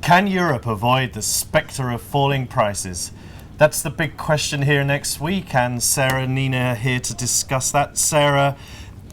Can Europe avoid the spectre of falling prices? That's the big question here next week, and Sarah and Nina are here to discuss that. Sarah,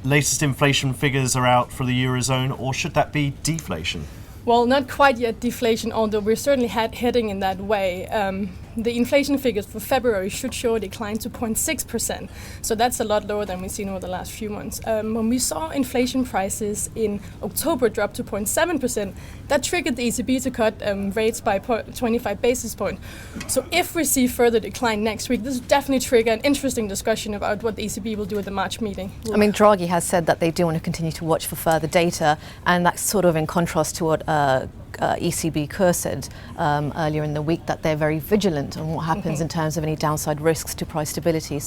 latest inflation figures are out for the Eurozone, or should that be deflation? Well, not quite yet deflation, although we're certainly heading in that way. The inflation figures for February should show a decline to 0.6%. So that's a lot lower than we've seen over the last few months. When we saw inflation prices in October drop to 0.7%, that triggered the ECB to cut rates by 25 basis points. So if we see further decline next week, this will definitely trigger an interesting discussion about what the ECB will do at the March meeting. I mean, Draghi has said that they do want to continue to watch for further data, and that's sort of in contrast to what ECB Kerr said earlier in the week, that they're very vigilant on what happens in terms of any downside risks to price stability.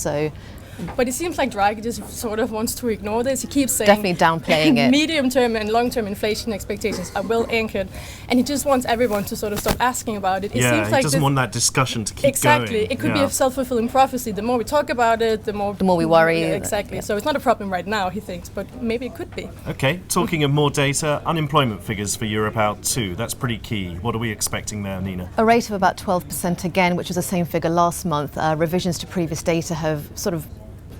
But it seems like Draghi just sort of wants to ignore this. He keeps saying definitely downplaying it. Medium-term and long-term inflation expectations are well anchored, and he just wants everyone to sort of stop asking about it. He doesn't want that discussion to keep going. Exactly. It could be a self-fulfilling prophecy. The more we talk about it, the more we worry. Yeah, exactly. Yeah. So it's not a problem right now, he thinks, but maybe it could be. Okay, talking of more data, unemployment figures for Europe out too. That's pretty key. What are we expecting there, Nina? A rate of about 12% again, which was the same figure last month. Revisions to previous data have sort of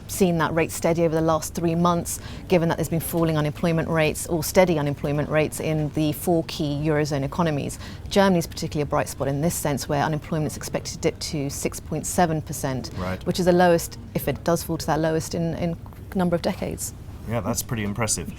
seen that rate steady over the last 3 months, given that there's been falling unemployment rates or steady unemployment rates in the 4 key Eurozone economies. Germany is particularly a bright spot in this sense, where unemployment is expected to dip to 6.7%, right, which is the lowest, if it does fall to that lowest, in a number of decades. Yeah, that's pretty impressive.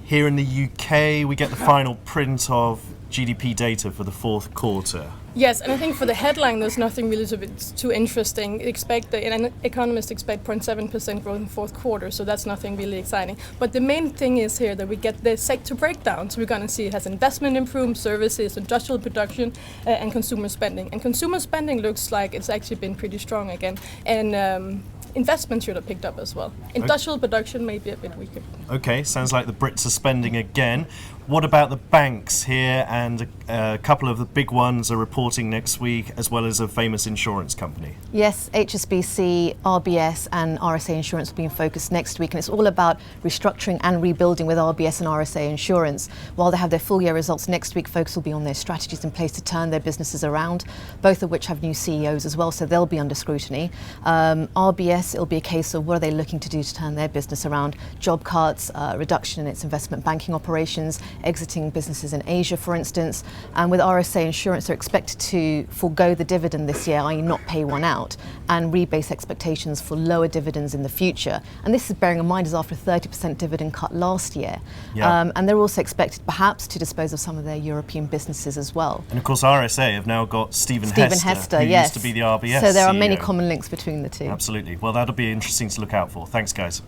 Here in the UK, we get the final print of GDP data for the fourth quarter. Yes, and I think for the headline, there's nothing really too interesting. Economists expect 0.7% growth in fourth quarter, so that's nothing really exciting. But the main thing is here that we get the sector breakdown. So we're going to see it has investment improved, services, industrial production, and consumer spending. And consumer spending looks like it's actually been pretty strong again. And investment should have picked up as well. Industrial production may be a bit weaker. Okay, sounds like the Brits are spending again. What about the banks here? And a couple of the big ones are reporting next week, as well as a famous insurance company. Yes, HSBC, RBS and RSA Insurance will be in focus next week, and it's all about restructuring and rebuilding with RBS and RSA Insurance. While they have their full year results next week, focus will be on their strategies in place to turn their businesses around, both of which have new CEOs as well, so they'll be under scrutiny. RBS, it'll be a case of what are they looking to do to turn their business around, job cuts, reduction in its investment banking operations, exiting businesses in Asia, for instance. And with RSA Insurance, they're expected to forego the dividend this year, i.e. not pay one out, and rebase expectations for lower dividends in the future. And this is bearing in mind is after a 30% dividend cut last year. Yeah. And they're also expected perhaps to dispose of some of their European businesses as well. And of course RSA have now got Stephen Hester, who yes. used to be the RBS So there are CEO. many common links between the two. Absolutely. Well, that'll be interesting to look out for. Thanks, guys.